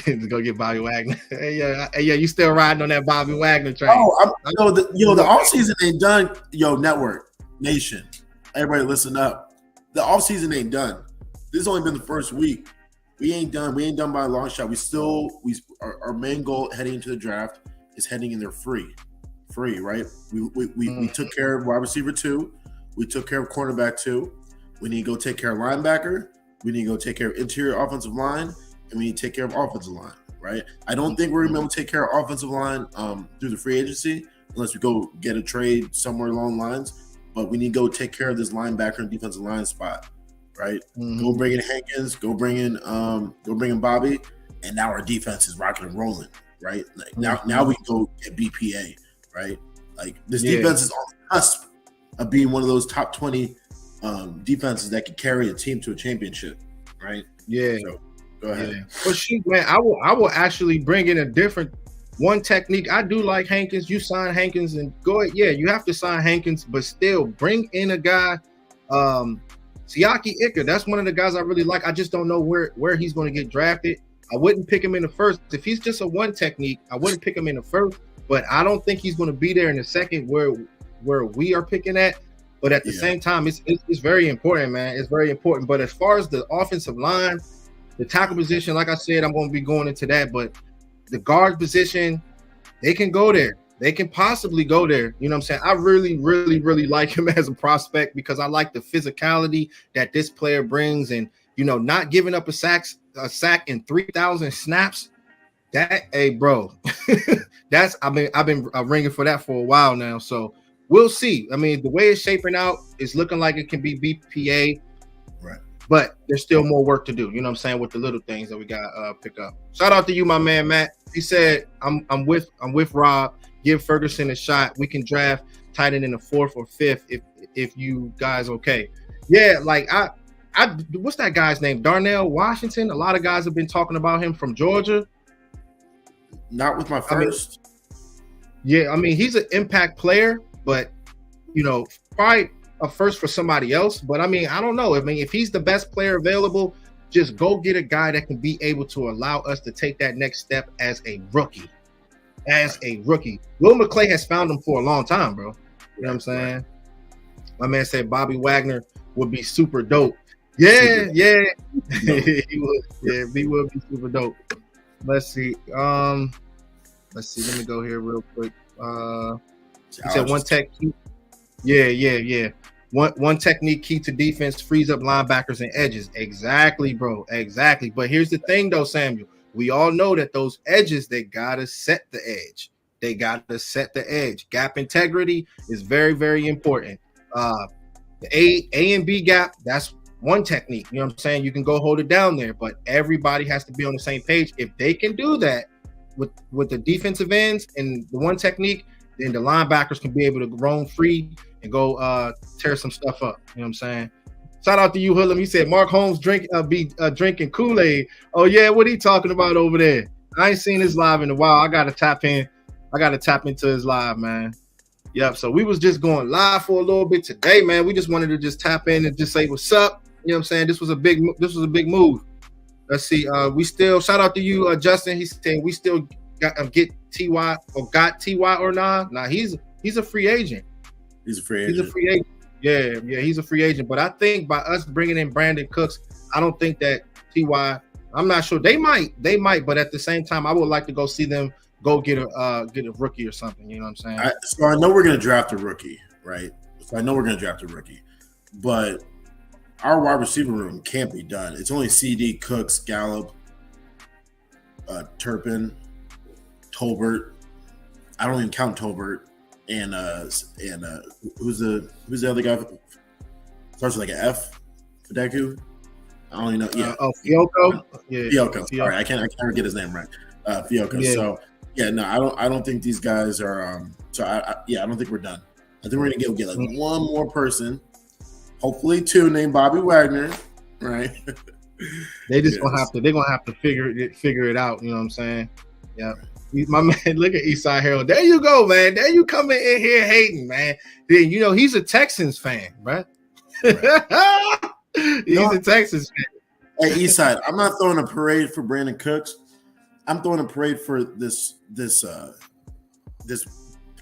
to go get Bobby Wagner. Hey, you still riding on that Bobby Wagner train? Oh, the offseason ain't done. Yo, Network Nation, everybody listen up. The offseason ain't done. This has only been the first week. We ain't done. We ain't done by a long shot. Our main goal heading into the draft is heading in there free, right? We took care of wide receiver 2. We took care of cornerback 2. We need to go take care of linebacker. We need to go take care of interior offensive line, and we need to take care of offensive line, right? I don't think we're going to be able to take care of offensive line through the free agency unless we go get a trade somewhere along the lines. but we need to go take care of this linebacker and defensive line spot, right? Mm-hmm. Go bring in Hankins, go bring in Bobby, and now our defense is rocking and rolling, right? Like now we can go get BPA, right? Like this defense is on the cusp of being one of those top 20 defenses that could carry a team to a championship, right? Yeah. So, go ahead. Yeah. But shoot, man, I will actually bring in a different one technique. I do like Hankins. You sign Hankins and go ahead. Yeah, you have to sign Hankins, but still bring in a guy, Siaki Ika. That's one of the guys I really like. I just don't know where he's going to get drafted. I wouldn't pick him in the first. If he's just a one technique, I wouldn't pick him in the first, but I don't think he's going to be there in the second where we are picking at. But at the same time, it's very important, man. It's very important. But as far as the offensive line, the tackle position, like I said, I'm going to be going into that. But the guard position, they can go there. They can possibly go there. You know what I'm saying? I really, really, really like him as a prospect because I like the physicality that this player brings, and not giving up a sack in 3,000 snaps. That, hey, bro, I've been ringing for that for a while now. So we'll see. I mean, the way it's shaping out, it's looking like it can be BPA, right? But there's still more work to do. You know what I'm saying, with the little things that we got pick up. Shout out to you, my man Matt. He said, "I'm with Rob. Give Ferguson a shot. We can draft tight end in the 4th or 5th if you guys okay." Yeah, like I what's that guy's name? Darnell Washington. A lot of guys have been talking about him from Georgia. Not with my first. I mean, he's an impact player, but probably a first for somebody else. But I mean, I don't know. I mean, if he's the best player available, just go get a guy that can be able to allow us to take that next step as a rookie. Will McClay has found him for a long time, bro. You know what I'm saying? Right. My man said Bobby Wagner would be super dope. Yeah. He would. Yeah, he would be super dope. Let's see. Let me go here real quick. He said one tech key. Yeah. One technique key to defense frees up linebackers and edges. Exactly, bro. Exactly. But here's the thing, though, Samuel. We all know that those edges, they gotta set the edge. Gap integrity is very, very important. The A and B gap, that's one technique. You know what I'm saying? You can go hold it down there, but everybody has to be on the same page. If they can do that with the defensive ends and the one technique, then the linebackers can be able to roam free and go tear some stuff up. You know what I'm saying? Shout out to you, Hoodlum. He said Mark Holmes drinking Kool-Aid. Oh yeah, what he talking about over there? I ain't seen his live in a while. I gotta tap into his live, man. Yep. So we was just going live for a little bit today, man. We just wanted to just tap in and just say what's up. You know what I'm saying? This was a big move. Let's see. We still shout out to you, Justin. He's saying we still got get TY or not? Nah, he's a free agent. He's a free agent. Yeah, he's a free agent. But I think by us bringing in Brandin Cooks, I don't think that TY. I'm not sure. They might, but at the same time, I would like to go see them go get a rookie or something. You know what I'm saying? So I know we're going to draft a rookie, right? But our wide receiver room can't be done. It's only CD, Cooks, Gallup, Turpin, Tolbert. I don't even count Tolbert. And who's the other guy? Starts with like an F. Fideku. I don't even know. Yeah. Fiocco. Fiocco. All right, I can't get his name right. Fiocco. Yeah. So I don't think these guys are. I don't think we're done. I think we're gonna get like one more person, hopefully two, named Bobby Wagner. Right. They just gonna have to. They're gonna have to figure it out. You know what I'm saying? Yeah. My man, look at Eastside Harold. There you go, man. There you coming in here hating, man. Then he's a Texans fan, right? He's a Texans fan. Hey, Eastside, I'm not throwing a parade for Brandin Cooks. I'm throwing a parade for this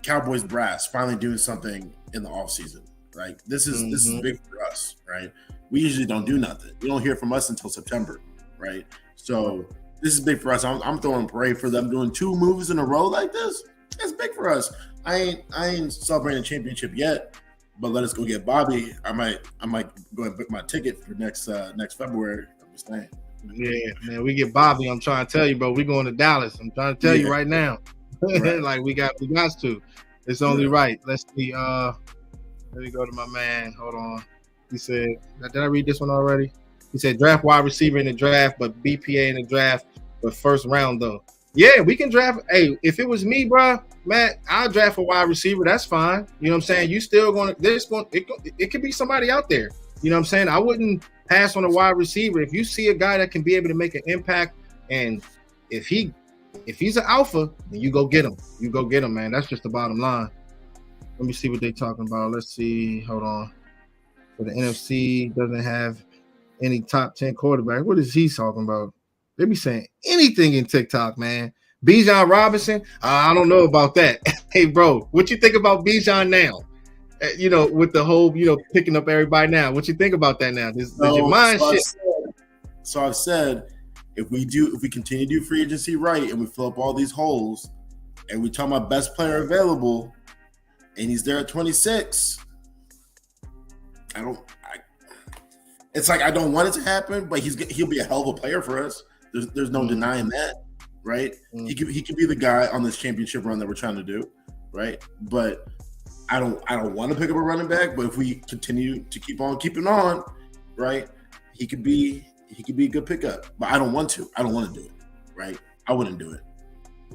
Cowboys brass finally doing something in the offseason. Right? This is big for us, right? We usually don't do nothing. You don't hear from us until September, right? So this is big for us. I'm throwing a parade for them doing 2 moves in a row like this. That's big for us. I ain't celebrating a championship yet, but let us go get Bobby. I might go and book my ticket for next February. I'm just saying. Yeah, man, we get Bobby. I'm trying to tell you, bro. We going to Dallas. I'm trying to tell you right now. Right. Like we got to. It's only right. Let's see. Let me go to my man. Hold on. He said, did I read this one already? He said, draft wide receiver in the draft, but BPA in the draft, but first round though. Yeah, we can draft. Hey, if it was me, bro, Matt, I'll draft a wide receiver. That's fine. You know what I'm saying? You still going to, it could be somebody out there. You know what I'm saying? I wouldn't pass on a wide receiver. If you see a guy that can be able to make an impact, and if he's an alpha, then you go get him. You go get him, man. That's just the bottom line. Let me see what they're talking about. Let's see. Hold on. So the NFC doesn't have any top 10 quarterback. What is he talking about? They be saying anything in TikTok, man. Bijan Robinson, I don't know about that. Hey, bro, what you think about Bijan now? With the whole, picking up everybody now. What you think about that now? Does your mind shift? So I've said, if we continue to do free agency right and we fill up all these holes and we talk about best player available and he's there at 26, it's like I don't want it to happen, but he'll be a hell of a player for us. There's no denying that, right? He could be the guy on this championship run that we're trying to do, right? But I don't want to pick up a running back, but if we continue to keep on keeping on, right, he could be a good pickup. But I don't want to. I don't want to do it, right? I wouldn't do it.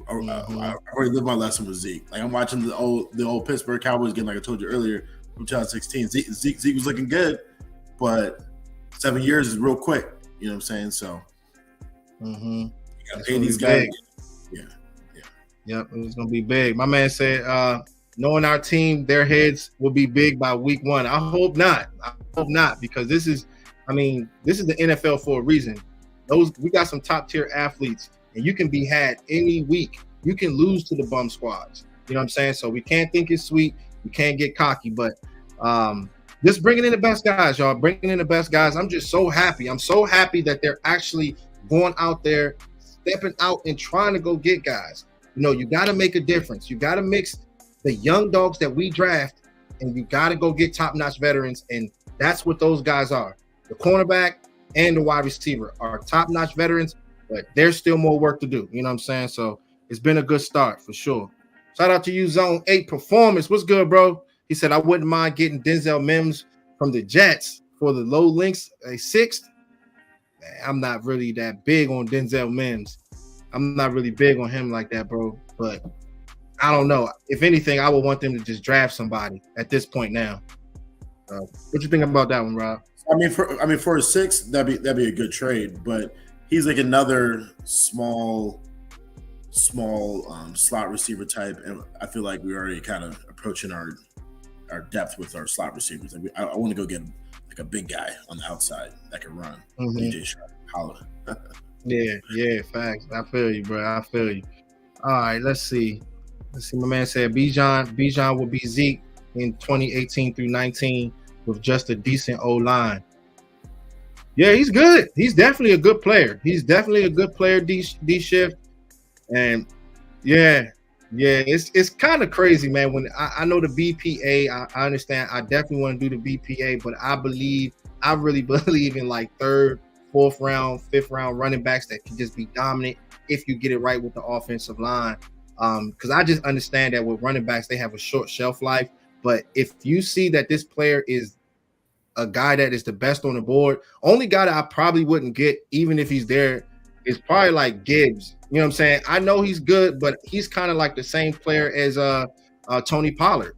I already lived my lesson with Zeke. Like I'm watching the old Pittsburgh Cowboys game, like I told you earlier, from 2016. Zeke was looking good, but 7 years is real quick. You know what I'm saying? So you gotta pay these guys. Yeah. Yep, it was gonna be big. My man said, knowing our team, their heads will be big by week 1. I hope not. Because this is the NFL for a reason. We got some top tier athletes, and you can be had any week. You can lose to the bum squads. You know what I'm saying? So we can't think it's sweet. We can't get cocky, but just bringing in the best guys, y'all. Bringing in the best guys. I'm just so happy. I'm so happy that they're actually going out there, stepping out and trying to go get guys. You got to make a difference. You got to mix the young dogs that we draft, and you got to go get top-notch veterans, and that's what those guys are. The cornerback and the wide receiver are top-notch veterans, but there's still more work to do. You know what I'm saying? So it's been a good start for sure. Shout out to you, Zone 8 Performance. What's good, bro? He said, I wouldn't mind getting Denzel Mims from the Jets for the low links, a 6th. Man, I'm not really that big on Denzel Mims. I'm not really big on him like that, bro. But I don't know. If anything, I would want them to just draft somebody at this point now. What you think about that one, Rob? For a 6th, that'd be a good trade. But he's like another small slot receiver type, and I feel like we're already kind of approaching our depth with our slot receivers. And I want to go get like a big guy on the outside that can run. DJ Sharp, holla. Yeah, facts. I feel you, bro. I feel you. All right, let's see. My man said Bijan will be Zeke in 2018 through 19 with just a decent O-line. Yeah, he's good. He's definitely a good player. D-Shift. And it's kind of crazy, man. When I know the BPA, I understand. I definitely want to do the BPA, but I really believe in like 3rd, 4th round, 5th round running backs that can just be dominant if you get it right with the offensive line. Because I just understand that with running backs, they have a short shelf life. But if you see that this player is a guy that is the best on the board, only guy that I probably wouldn't get, even if he's there, is probably like Gibbs. You know what I'm saying? I know he's good, but he's kind of like the same player as Tony Pollard.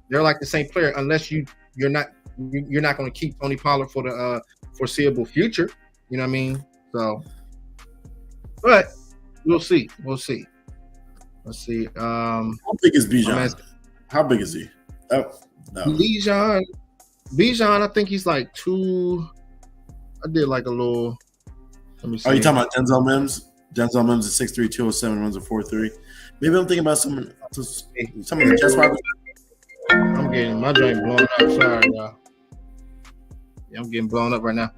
They're like the same player, unless you're not going to keep Tony Pollard for the foreseeable future. You know what I mean? So, but we'll see. Let's see. How big is Bijan? How big is he? Oh, no. Bijan, I think he's like 2. I did like a little. Let me see. Are you talking about Denzel Mims? Denzel Mims is 6'3", 207, runs a 4.3. Maybe I'm thinking about some of the Jets wide. I'm getting my joint blown up. Sorry, y'all. Yeah, I'm getting blown up right now.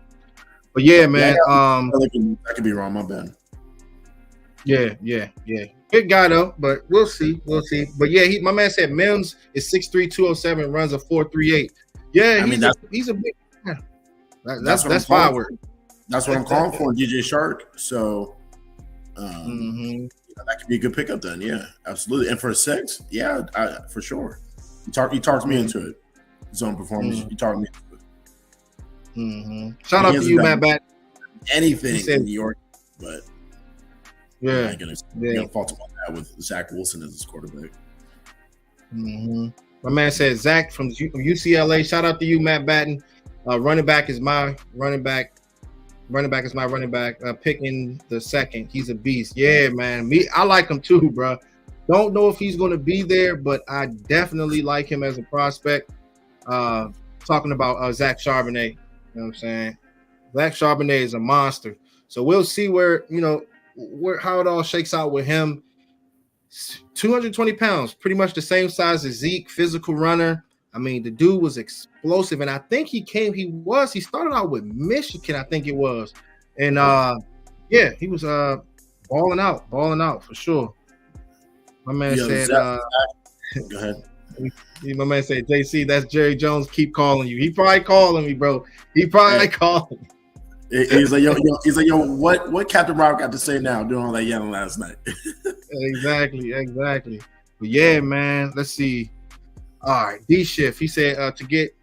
But yeah, man. I could be wrong. My bad. Yeah. Good guy though, but we'll see. But yeah, my man said Mims is 6'3", 207, runs a 4.38. Yeah, he's a big guy. That's firework. That's what I'm calling for, DJ Shark. So that could be a good pickup then. Yeah, absolutely. And for a 6, yeah, for sure. He talked me into it. zone performance. You talked me. Shout out to you, Matt Batt. Anything in New York, but yeah, I'm gonna fault him on that with Zach Wilson as his quarterback. My man said Zach from UCLA. Shout out to you, Matt Batten. Running back is my running back. Running back is my running back. Picking the second. He's a beast. Yeah, man. I like him too, bro. Don't know if he's going to be there, but I definitely like him as a prospect. Talking about Zach Charbonnet. You know what I'm saying? Zach Charbonnet is a monster. So we'll see how it all shakes out with him. 220 pounds, pretty much the same size as Zeke, physical runner. I mean, the dude was explosive, and I think he started out with Michigan, I think it was. And he was balling out for sure. My man said go ahead. My man said, JC, that's Jerry Jones, keep calling you. He probably calling me, bro. He probably calling. He's like, yo, what Captain Rob got to say now doing all that yelling last night? Exactly. But yeah, man, let's see. All right, D-Shift. He said to get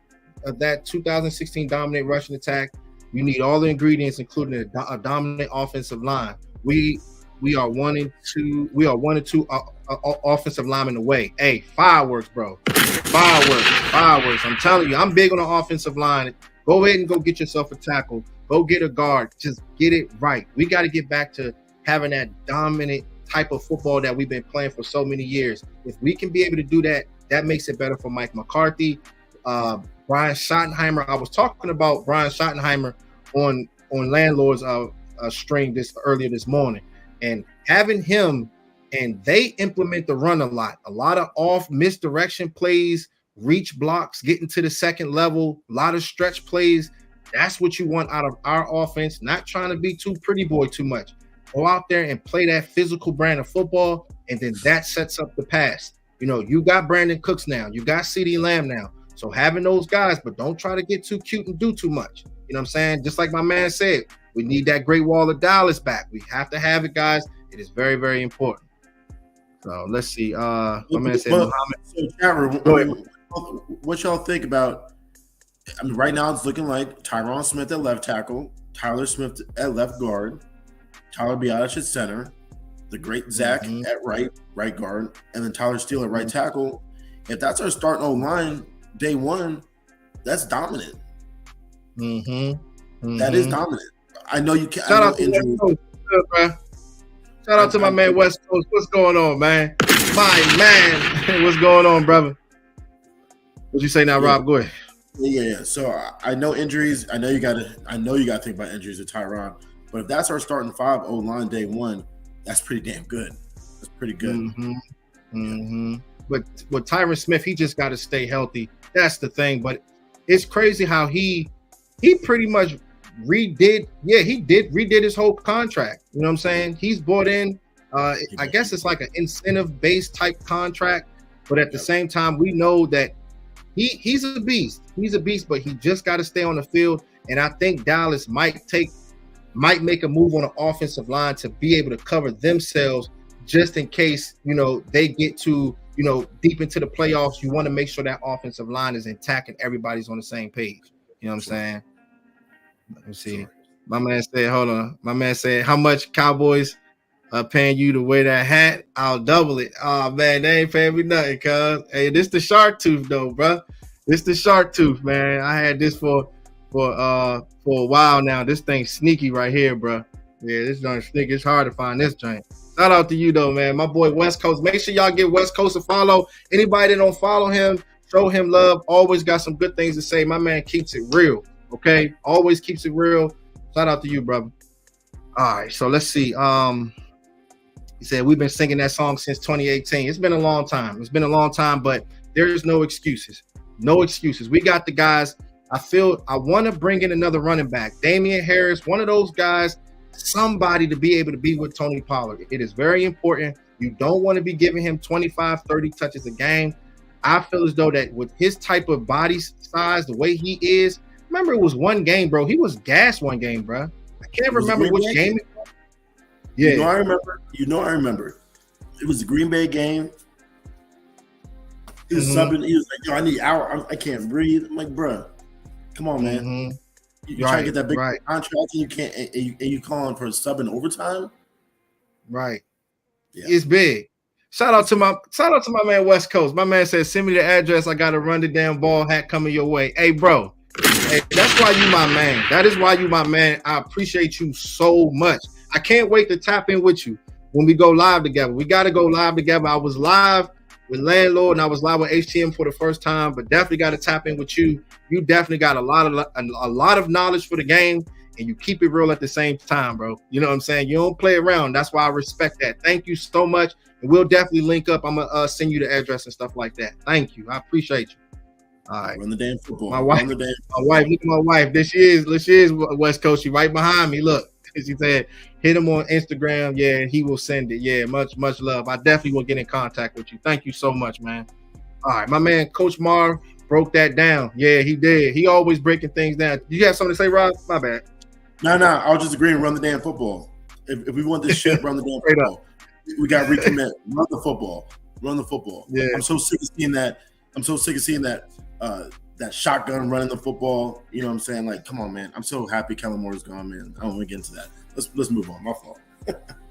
that 2016 dominant rushing attack, you need all the ingredients, including a dominant offensive line. We are 1 and 2. We are 1 and 2 offensive linemen away. Hey, fireworks, bro. Fireworks. I'm telling you, I'm big on the offensive line. Go ahead and go get yourself a tackle. Go get a guard. Just get it right. We got to get back to having that dominant type of football that we've been playing for so many years. If we can be able to do that, that makes it better for Mike McCarthy, Brian Schottenheimer. I was talking about Brian Schottenheimer on Landlord's stream earlier this morning, and having him, and they implement the run a lot of off misdirection plays, reach blocks, getting to the second level, a lot of stretch plays. That's what you want out of our offense, not trying to be too pretty boy too much. Go out there and play that physical brand of football, and then that sets up the pass. You got Brandin Cooks now. You got CeeDee Lamb now. So having those guys, but don't try to get too cute and do too much. You know what I'm saying? Just like my man said, we need that Great Wall of Dallas back. We have to have it, guys. It is very, very important. So let's see. My man said, what y'all think about? I mean, right now it's looking like Tyron Smith at left tackle, Tyler Smith at left guard, Tyler Biadasz at center, the great Zach at right guard, and then Tyler Steele at right tackle. If that's our starting O-line day one, that's dominant. That is dominant. I know you can't. Shout out to my man West Coast. What's going on, man? My man, what's going on, brother? What you say now, Rob? Go ahead. Yeah. So I know injuries. I know you got to think about injuries with Tyron. But if that's our starting 5 O-line day one, that's pretty damn good. That's pretty good. But with Tyron Smith, he just got to stay healthy. That's the thing. But it's crazy how he pretty much redid his whole contract. You know what I'm saying? He's bought in. I guess it's like an incentive-based type contract. But at the same time, we know that he's a beast. He's a beast, but he just got to stay on the field. And I think Dallas might make a move on the offensive line to be able to cover themselves just in case, they get to, deep into the playoffs. You want to make sure that offensive line is intact and everybody's on the same page. You know what I'm saying? Let me see. My man said, hold on. My man said, how much Cowboys paying you to wear that hat? I'll double it. Oh, man, they ain't paying me nothing, cuz. Hey, this the shark tooth, though, bro. This the shark tooth, man. I had this for a while now. This thing's sneaky right here, bro. Yeah, this joint sneaky. It's hard to find this joint. Shout out to you, though, man. My boy West Coast. Make sure y'all give West Coast a follow. Anybody that don't follow him, show him love. Always got some good things to say. My man keeps it real, okay? Always keeps it real. Shout out to you, brother. All right, so let's see. He said, we've been singing that song since 2018. It's been a long time, but there's no excuses. No excuses. We got the guys. I want to bring in another running back. Damian Harris, one of those guys, somebody to be able to be with Tony Pollard. It is very important. You don't want to be giving him 25, 30 touches a game. I feel as though that with his type of body size, the way he is, remember it was one game, bro. He was gassed one game, bro. I can't remember which game it was. Yeah. I remember. It was the Green Bay game. He was subbing. He was like, "Yo, I need hour. I can't breathe." I'm like, "Bruh, come on, man. You trying to get that big contract and you can't, and you calling for subbing overtime?" Right. Yeah. It's big. Shout out to my man West Coast. My man says, "Send me the address. I got to run the damn ball hat coming your way." Hey, bro. Hey, that's why you my man. That is why you my man. I appreciate you so much. I can't wait to tap in with you when we go live together. We got to go live together. I was live with Landlord and I was live with HTM for the first time, but definitely got to tap in with you. You definitely got a lot of knowledge for the game, and you keep it real at the same time, bro. You know what I'm saying? You don't play around. That's why I respect that. Thank you so much. And we'll definitely link up. I'm gonna send you the address and stuff like that. Thank you. I appreciate you. All right. Run the damn football. My wife. Look at my wife. This is West Coast. She right behind me. Look. She said, hit him on Instagram. Yeah, he will send it. Yeah, much love. I definitely will get in contact with you. Thank you so much, man. All right, my man, Coach Mar broke that down. Yeah, he did. He always breaking things down. You have something to say, Rob? My bad. No. I'll just agree and run the damn football. If we want this shit, run the damn football. We got to recommit. Run the football. Run the football. Yeah. I'm so sick of seeing that. That shotgun running the football. You know what I'm saying? Like, come on, man. I'm so happy Kellen Moore's gone, man. I don't want to get into that. Let's move on. My fault.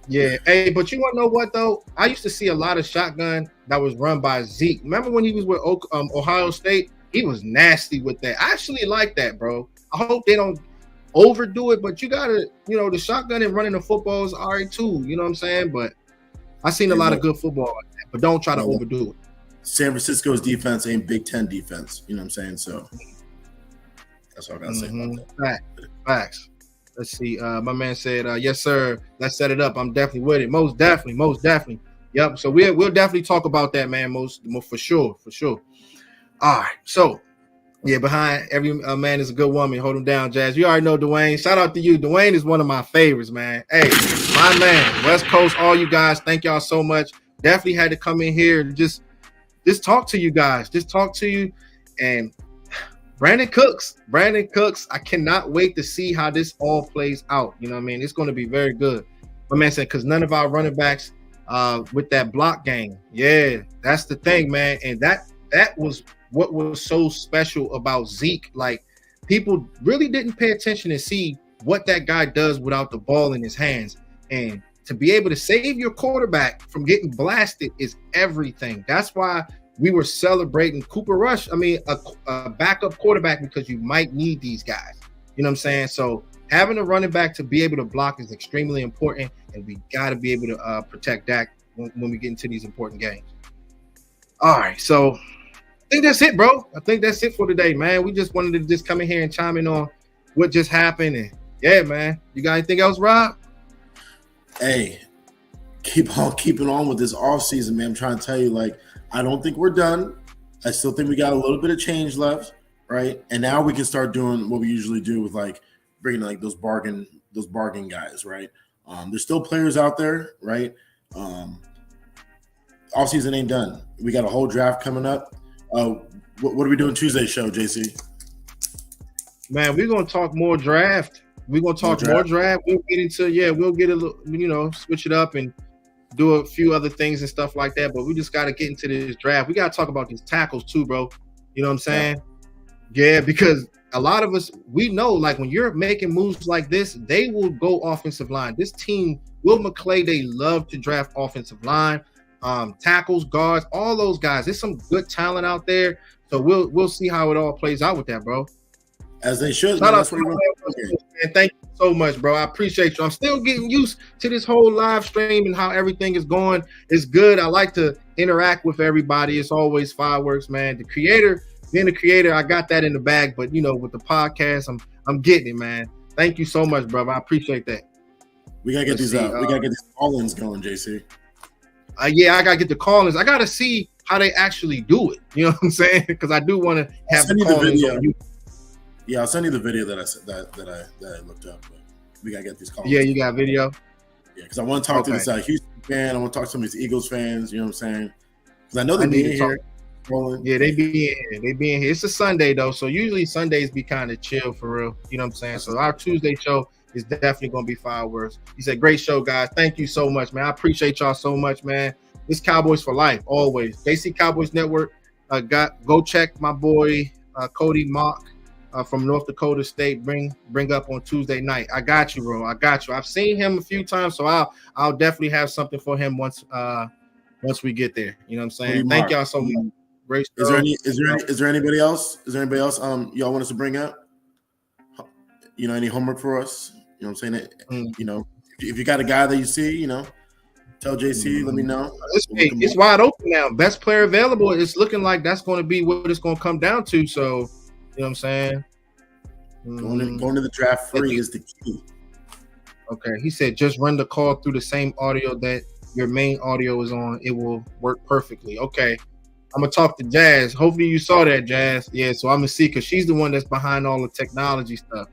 Yeah. Hey, but you want to know what, though? I used to see a lot of shotgun that was run by Zeke. Remember when he was with Ohio State? He was nasty with that. I actually like that, bro. I hope they don't overdo it, but you got to, the shotgun and running the football is all right, too. You know what I'm saying? But I seen a lot of good football like that, but don't try to overdo it. San Francisco's defense ain't Big Ten defense. You know what I'm saying? So that's all I got to say about that. Facts. Let's see. My man said, yes, sir. Let's set it up. I'm definitely with it. Most definitely. Yep. So we'll definitely talk about that, man. Most for sure. All right. So, yeah, behind every man is a good woman. Hold him down, Jazz. You already know Dwayne. Shout out to you. Dwayne is one of my favorites, man. Hey, my man, West Coast, all you guys, thank y'all so much. Definitely had to come in here and just talk to you guys. Just talk to you. And Brandin Cooks, I cannot wait to see how this all plays out. You know what I mean? It's going to be very good. My man said, because none of our running backs with that block game. Yeah, that's the thing, man. And that was what was so special about Zeke. Like, people really didn't pay attention to see what that guy does without the ball in his hands. And to be able to save your quarterback from getting blasted is everything. That's why we were celebrating Cooper Rush. I mean, a backup quarterback, because you might need these guys. You know what I'm saying? So having a running back to be able to block is extremely important, and we got to be able to protect Dak when we get into these important games. All right, so I think that's it, bro. I think that's it for today, man. We just wanted to just come in here and chime in on what just happened. And yeah, man, you got anything else, Rob? Hey, keep on keeping on with this offseason, man. I'm trying to tell you, like, I don't think we're done. I still think we got a little bit of change left, right? And now we can start doing what we usually do with, like, bringing like those bargain guys, right? There's still players out there, right? Offseason ain't done. We got a whole draft coming up. What are we doing Tuesday's show, JC? Man, we're gonna talk more draft. We're gonna talk more draft. We'll get into we'll get a little, switch it up and do a few other things and stuff like that. But we just gotta get into this draft. We gotta talk about these tackles too, bro. You know what I'm saying? Yeah, because a lot of us, we know, like, when you're making moves like this, they will go offensive line. This team, Will McClay, they love to draft offensive line, tackles, guards, all those guys. There's some good talent out there. So we'll see how it all plays out with that, bro. As they should. Shout out to man. Thank you so much, bro. I appreciate you. I'm still getting used to this whole live stream and how everything is going. It's good. I like to interact with everybody. It's always fireworks, man. Being a creator, I got that in the bag. But with the podcast, I'm getting it, man. Thank you so much, brother. I appreciate that. We gotta get we gotta get these call-ins going, JC. Yeah, I gotta get the call-ins. I gotta see how they actually do it. You know what I'm saying? Because I do want to have the call-ins on you. Yeah, I'll send you the video that I looked up. But we gotta get these calls. Yeah, you got video. Yeah, because I want to talk to this Houston fan. I want to talk to some of these Eagles fans. You know what I'm saying? Because I know they be in here. Yeah, they be in here. It's a Sunday though, so usually Sundays be kind of chill for real. You know what I'm saying? So our Tuesday show is definitely gonna be fireworks. He said, "Great show, guys. Thank you so much, man. I appreciate y'all so much, man. This Cowboys for life, always. JC Cowboys Network. Go check my boy Cody Mock from North Dakota State. Bring up on Tuesday night. I got you, bro. I got you. I've seen him a few times, so I'll definitely have something for him once we get there. You know what I'm saying? Thank y'all so much. Great is there anybody else? Is there anybody else y'all want us to bring up? Any homework for us? You know what I'm saying? If you got a guy that you see, tell JC, let me know. It's wide open now. Best player available. It's looking like that's going to be what it's going to come down to. So, you know what I'm saying? Going to the draft free is the key. Okay. He said, just run the call through the same audio that your main audio is on. It will work perfectly. Okay. I'm going to talk to Jazz. Hopefully you saw that, Jazz. Yeah, so I'm going to see because she's the one that's behind all the technology stuff.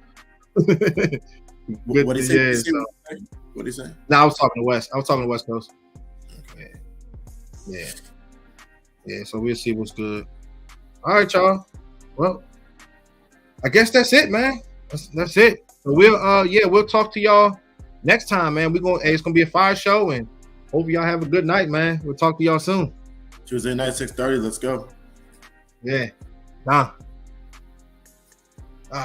What did he say? What did he say? No, I was talking to West. I was talking to West Coast. Okay. Yeah. So we'll see what's good. All right, y'all. Well, I guess that's it, man. That's it. So we'll talk to y'all next time, man. It's gonna be a fire show, and hope y'all have a good night, man. We'll talk to y'all soon. Tuesday night, 6:30. Let's go. Yeah. Nah.